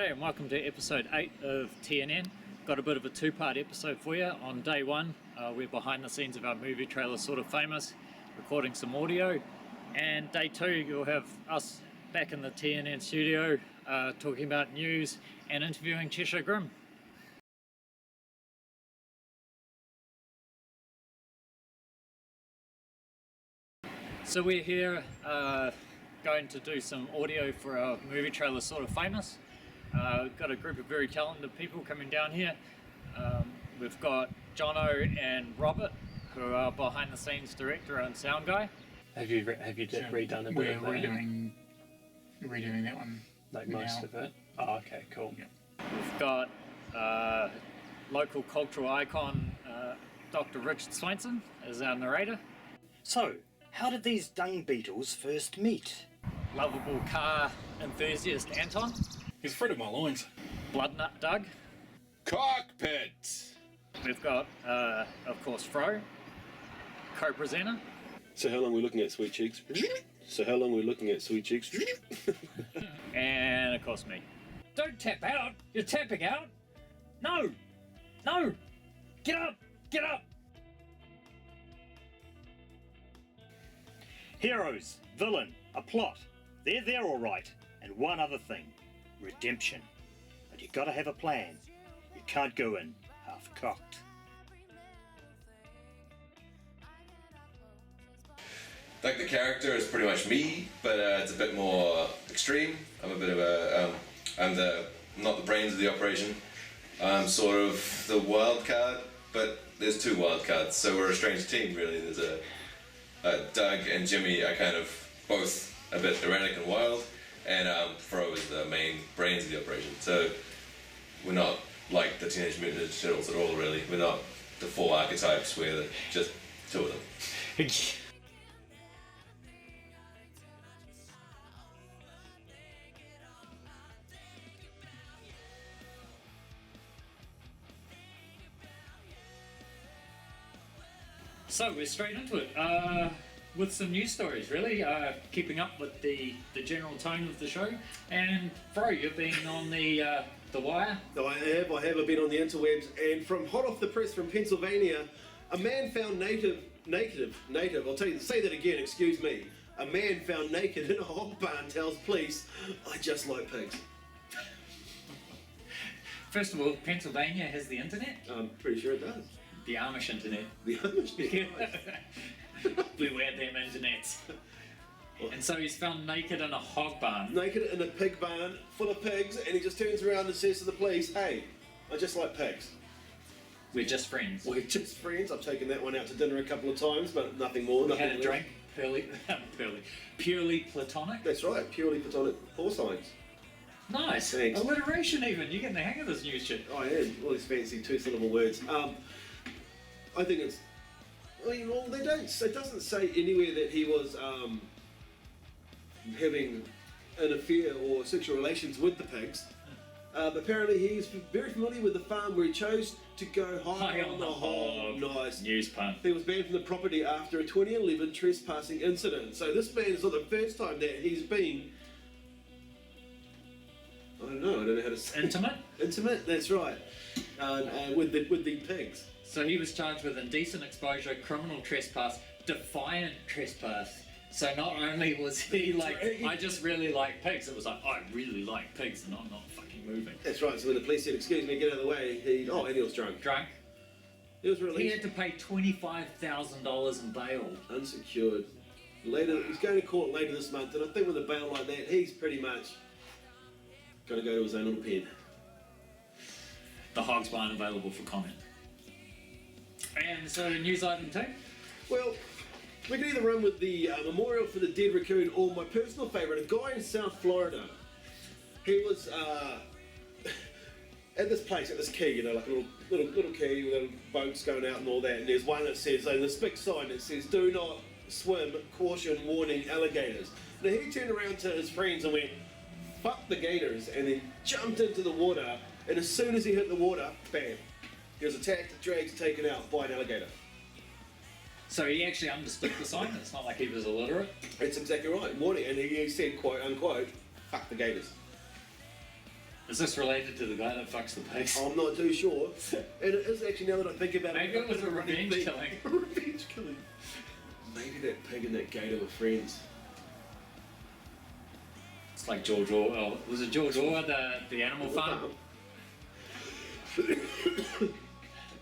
G'day and welcome to episode 8 of T.N.N. Got a bit of a two-part episode for you. On day one, we're behind the scenes of our movie trailer, Sort of Famous, recording some audio. And day two, you'll have us back in the T.N.N studio talking about news and interviewing Cheshire Grimm. So we're here going to do some audio for our movie trailer, Sort of Famous. We've got a group of very talented people coming down here. We've got Jono and Robert, who are behind the scenes director and sound guy. Have you redone a bit of that? Redoing that one. Like most of it? Oh, okay, cool. Yeah. We've got local cultural icon Dr. Richard Swainson as our narrator. So, how did these dung beetles first meet? Lovable car enthusiast Anton. He's a friend of my loins. Bloodnut Doug. Cockpit! We've got, of course, Fro, co-presenter. So how long are we looking at, sweet cheeks? And, of course, me. Don't tap out! You're tapping out! No! No! Get up! Get up! Heroes, villain, a plot. They're there all right. And one other thing. Redemption. But you gotta have a plan. You can't go in half-cocked. Like the character is pretty much me, but it's a bit more extreme. I'm a bit of a, I'm not the brains of the operation. I'm sort of the wild card, but there's two wild cards, so we're a strange team really. There's Doug and Jimmy are kind of both a bit erratic and wild, and Fro is the main brains of the operation. So we're not like the Teenage Mutant Ninja Turtles at all really. We're not the four archetypes, we're just two of them. So we're straight into it with some news stories, really, keeping up with the general tone of the show. And Fro, you've been on the wire. I have. I've been on the interwebs, and from hot off the press from Pennsylvania, a man found native. I'll tell you, say that again. Excuse me. A man found naked in a hog barn tells police, "I just like pigs." First of all, Pennsylvania has the internet. I'm pretty sure it does. The Amish internet. The Amish. Beware them internets. And so he's found naked in a hog barn. Naked in a pig barn full of pigs, and he just turns around and says to the police, "Hey, I just like pigs. We're just friends. We're just friends." I've taken that one out to dinner a couple of times, but nothing more. We Nothing had a less. drink, purely platonic. That's right, purely platonic porcines. Nice. Thanks. Alliteration even. You're getting the hang of this news shit. I am. All these fancy two-syllable words. I think it's. Well, they don't. It doesn't say anywhere that he was having an affair or sexual relations with the pigs. But apparently, he's very familiar with the farm where he chose to go high on the hog. Nice. News pun. He was banned from the property after a 2011 trespassing incident. So this man is not the first time that he's been. I don't know how to say. Intimate? Intimate. That's right. With the pigs. So he was charged with indecent exposure, criminal trespass, defiant trespass. So not only was he like, I just really like pigs, it was like, I really like pigs and I'm not fucking moving. That's right, so when the police said, "Excuse me, get out of the way," and he was drunk. Drunk. He was released. He had to pay $25,000 in bail. Unsecured. Later, he's going to court later this month, and I think with a bail like that, he's pretty much going to go to his own little pen. The hog's barn available for comment. And so news item 2? Well, we can either run with the memorial for the dead raccoon, or my personal favourite, a guy in South Florida. He was at this place, at this quay, like a little quay with little boats going out and all that, and there's one that says, this big sign that says, "Do not swim, caution, warning, alligators." Now he turned around to his friends and went, "Fuck the gators," and then jumped into the water, and as soon as he hit the water, bam. He was attacked, dragged, taken out by an alligator. So he actually understood the sign, it's not like he was illiterate. That's exactly right, warning, and he said, quote unquote, "Fuck the gators." Is this related to the guy that fucks the pigs? I'm not too sure. And it is actually, now that I think about Maybe it, it was a revenge killing. Revenge killing. Maybe that pig and that gator were friends. It's like George Orwell. Was it George Orwell, the Animal Farm? The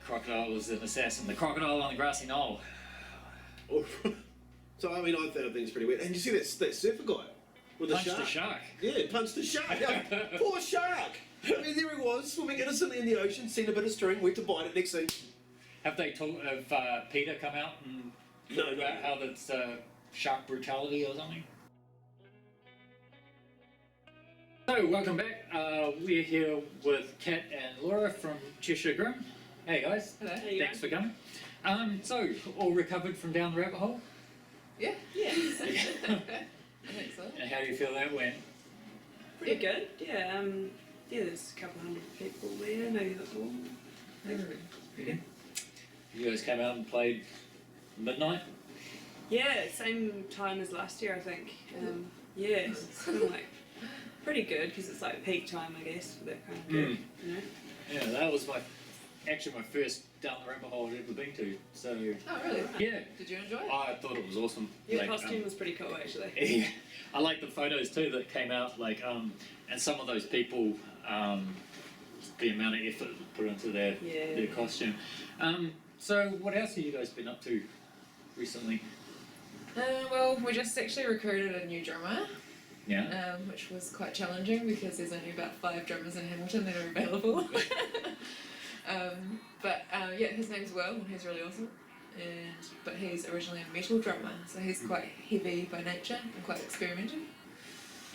crocodile was an assassin. The crocodile on the grassy knoll. So I mean, I think it's pretty weird. And you see that surfer guy with the Punched shark? the shark. Yeah, punched the shark. Yeah, poor shark. I mean, there he was, swimming innocently in the ocean, seen a bit of string, went to bite it. Next thing, Have Peter come out and No, talk about how that's shark brutality or something? So, welcome back. We're here with Kat and Lora from Cheshire Grimm. Hey guys. Hello. Thanks for coming. So, all recovered from down the rabbit hole? Yeah. Yes. I think so. And how do you feel that went? Pretty good. Yeah. Yeah. There's a couple hundred people there. Maybe a bit more. Yeah. You guys came out and played midnight? Yeah. Same time as last year, I think. Yeah. It's kind of like pretty good because it's like peak time, I guess, for that kind of gig. You know. Yeah, that was actually my first down the rabbit hole I'd ever been to. So Oh, really? yeah, Did you enjoy it? I thought it was awesome. Your Like, costume was pretty cool, actually. yeah, I like the photos too that came out. Like, and some of those people, the amount of effort put into their costume. So what else have you guys been up to recently? Well, we just actually recruited a new drummer, Yeah. which was quite challenging because there's only about 5 drummers in Hamilton that are available. Yeah, his name's Will and he's really awesome. But he's originally a metal drummer, so he's quite heavy by nature and quite experimental.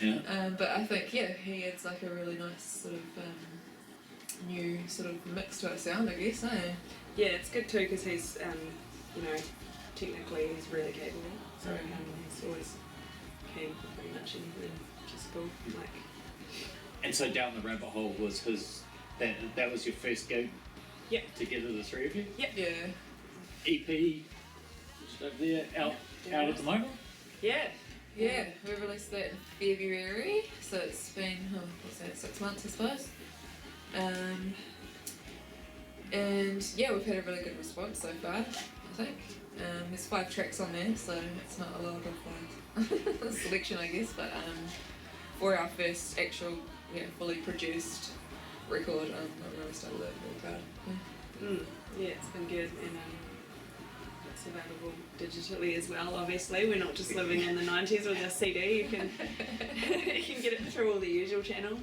Yeah. But I think he adds like a really nice sort of new sort of mix to our sound, I guess. Yeah, it's good too because he's, you know, technically he's really capable. So he's always keen for pretty much anything, which is cool. Like, And so down the rabbit hole was that was your first gig. Yeah. Together, the three of you. yeah. EP, just over there, out at the moment. Yeah. Yeah, we released that in February, so it's been, 6 months I suppose. And yeah, we've had a really good response so far, I think. There's 5 tracks on there, so it's not a lot of selection, I guess, but for our first actual, fully produced record, I'm really started really proud. Yeah, it's been good, and it's available digitally as well. Obviously, we're not just living in the 90s with a CD. You can you can get it through all the usual channels.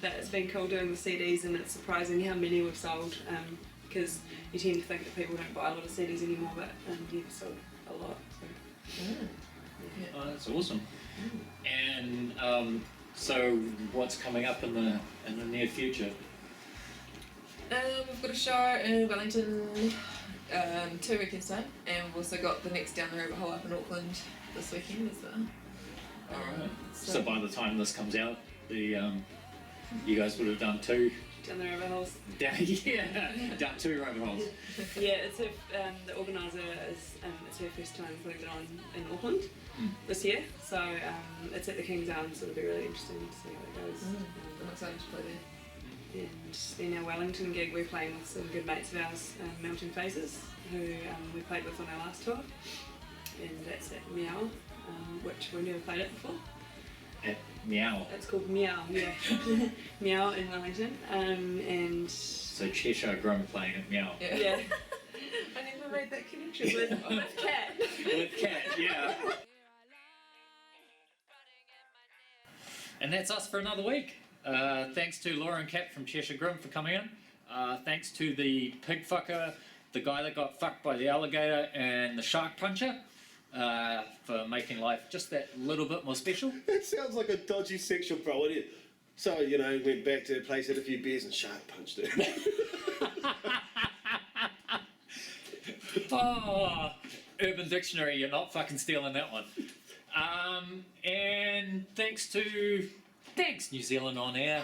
But it's been cool doing the CDs, and it's surprising how many we've sold. Because you tend to think that people don't buy a lot of CDs anymore, but you've sold a lot. So. Oh, that's awesome. And so, what's coming up in the near future? We've got a show in Wellington 2 weekends time, and we've also got the next Down the Rabbit Hole up in Auckland this weekend as well. Alright. So by the time this comes out, you guys would have done 2 Down the rabbit holes. done 2 rabbit holes. Yeah, it's her, the organiser is it's her first time putting it on in Auckland this year, so it's at the King's Arms, so it'll be really interesting to see how it goes. I'm excited to play there. And then our Wellington gig, we're playing with some good mates of ours, Melting Faces, who we played with on our last tour, and that's at Meow, which we've never played it before. At Meow. It's called Meow, yeah. Meow in Wellington, and So Cheshire Grimm playing at Meow. yeah. I never made that connection with Kat. With Kat, yeah. And that's us for another week. Thanks to Lora and Kat from Cheshire Grimm for coming in. Thanks to the pig fucker, the guy that got fucked by the alligator, and the shark puncher for making life just that little bit more special. That sounds like a dodgy sexual bro. So, went back to her place, had a few beers and shark punched her. Oh, Urban Dictionary, you're not fucking stealing that one. And thanks New Zealand On Air.